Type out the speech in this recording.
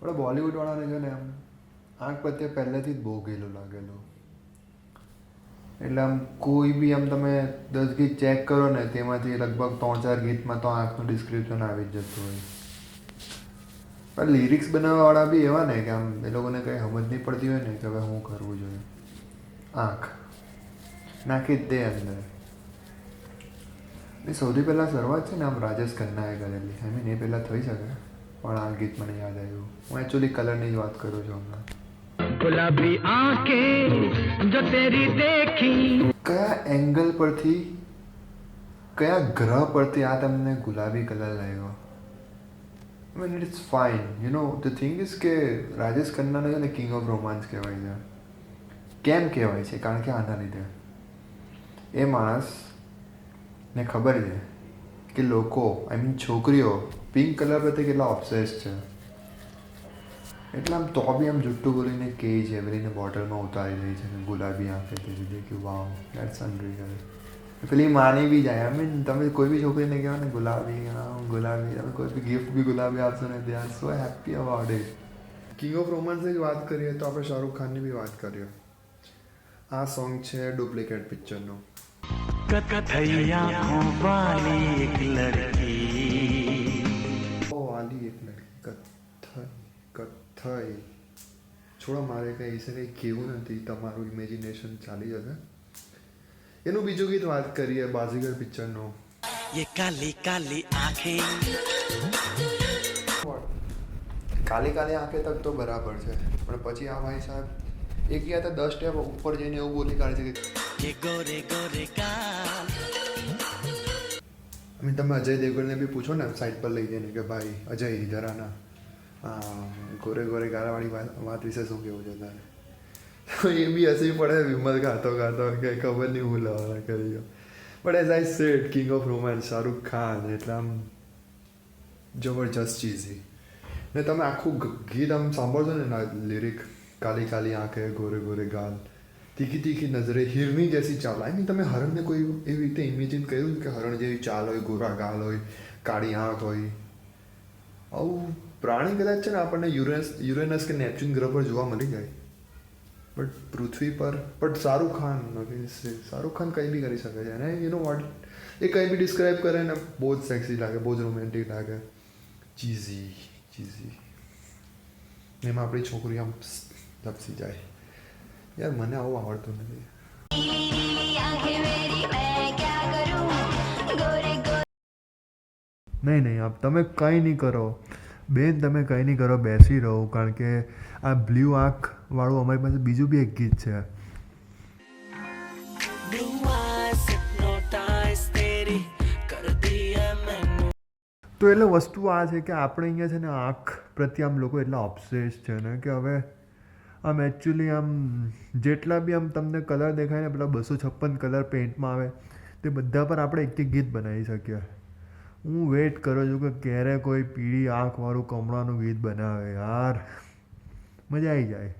આપણે બોલિવૂડવાળાને છે ને આમ આંખ પ્રત્યે પહેલેથી જ બહુ ગયેલું લાગેલું. એટલે આમ કોઈ બી આમ તમે 10 ગીત ચેક કરો ને તેમાંથી લગભગ 3-4 ગીતમાં તો આંખનું ડિસ્ક્રિપ્શન આવી જ જતું હોય. પણ લિરિક્સ બનાવવાવાળા બી એવા ને કે આમ એ લોકોને કંઈ સમજ નહીં પડતી હોય ને કે હવે શું કરવું જોઈએ. આંખ નાખી જ દે અંદર. એ સૌથી પહેલાં શરૂઆત છે ને આમ રાજેશ ખન્નાએ કરેલી. આઈ મીન એ પહેલાં થઈ શકે પણ આ ગીત મને યાદ આવ્યું. હું એકચ્યુઅલી કલરની જ વાત કરું છું હમણાં. ગુલાબી આંખે જો તેરી દેખી. કયા એંગલ પરથી કયા ગ્રહ પરથી આ તમને ગુલાબી કલર લાગ્યો? I mean it's fine. You know the thing is કે રાજેશ ખન્નાને છે ને કિંગ ઓફ રોમાન્સ કહેવાય છે. કેમ કહેવાય છે? કારણ કે આના લીધે એ માણસને ખબર છે કે લોકો આઈ મીન છોકરીઓ પિંક કલર પ્રત્યે કેટલા ઓબ્સેસ છે. એટલે આમ તો બી આમ જુઠ્ઠું બોલીને કહે છે પેલીને બોટલમાં ઉતારી દે છે ગુલાબી આંખે તે કે વાવ દેટ્સ અનરિયલ. પેલી માની બી જાય. આઈ મીન તમે કોઈ બી છોકરીને કહેવાય ને ગુલાબી ગુલાબી, તમે કોઈ બી ગિફ્ટ બી ગુલાબી આપશો ને they are so happy about it. King of રોમાન્સની જ વાત કરીએ તો આપણે શાહરૂખ ખાનની બી વાત કરીએ. આ સોંગ છે ડુપ્લિકેટ પિક્ચરનો. વાલી એક લડકી કથઈ. છોડો, મારે કંઈ વિશે કંઈ કહેવું નથી, તમારું ઇમેજિનેશન ચાલી જશે. એનું બીજું ગીત વાત કરીએ બાજીગર પિક્ચરનો. ये काली काली आंखें. કાલી કાલી આંખે તક તો બરાબર છે પણ પછી આ ભાઈ સાહેબ એક યા તો 10 સ્ટેપ ઉપર જઈને એવું બોલી કાઢે છે કે ગોરે ગોરે ગાલ. I mean, તમે અજય દેવગણને બી પૂછો ને સાઈડ પર લઈ જઈને કે ભાઈ અજય જરાના ગોરે ગોરે ગાળાવાળી વાત વિશે શું કેવું છે તારે? તો એ બી હસી પડે વિમલ ગાતો ગાતો કે ખબર નહીં હું લવાના કરી ગયો. But as I said king of romance Shahrukh Khan એટલે આમ જબરજસ્ત ચીઝી. ને તમે આખું ગીત આમ સાંભળશો ને લિરિક કાલી કાલી આંખે ગોરે ગોરે ગાલ તીખી તીખી નજરે હિરની જૈસી ચાલ. આઈ મીન તમે હરણને કોઈ એવી રીતે ઇમેજિન કર્યું કે હરણ જેવી ચાલ હોય, ગોરા ગાલ હોય, કાળી આંખ હોય. આવું પ્રાણી કદાચ છે ને આપણને યુરેનસ કે નેપચ્યુન ગ્રહ પર જોવા મળી જાય બટ પૃથ્વી પર બટ શાહરૂખ ખાન કંઈ બી કરી શકે છે. અને યુ નો વોટ, એ કંઈ બી ડિસ્ક્રાઈબ કરે ને બહુ જ સેક્સી લાગે, બહુ જ રોમેન્ટિક લાગે. ચીઝી એમાં આપણી છોકરી આમ લપસી જાય. યાર મને આવું આવડતું નથી. નહીં આપ તમે કંઈ નહીં કરો બેન, તમે કંઈ નહીં કરો, બેસી રહો. કારણ કે આ બ્લુ આંખવાળું અમારી પાસે બીજું બી એક ગીત છે. તો એટલે વસ્તુ આ છે કે આપણે અહીંયા છે ને આંખ પ્રત્યે આમ લોકો એટલા ઓબ્સેસ છે ને કે હવે આમ એકચ્યુઅલી આમ જેટલા બી આમ તમને કલર દેખાય ને પેલા 256 કલર પેઇન્ટમાં આવે તે બધા પર આપણે એક એક ગીત બનાવી શકીએ. હું વેઇટ કરું છું કે ક્યારે કોઈ પીળી આંખવાળું કમળાનું ગીત બનાવે યાર, મજા આવી જાય.